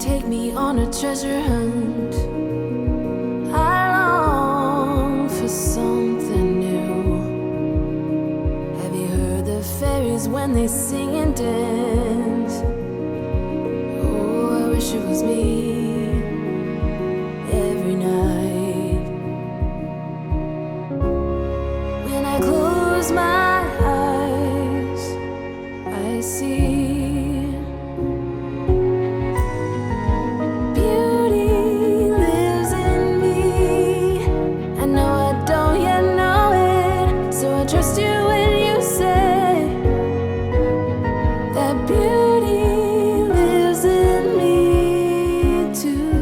Take me on a treasure hunt. I long for something new. Have you heard the fairies when they sing and dance? Oh, I wish it was me every night. When I close my eyes, I see trust you when you say that beauty lives in me too.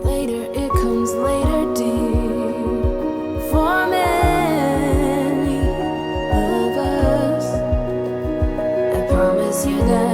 Later it comes later, dear, for many of us. Promise you that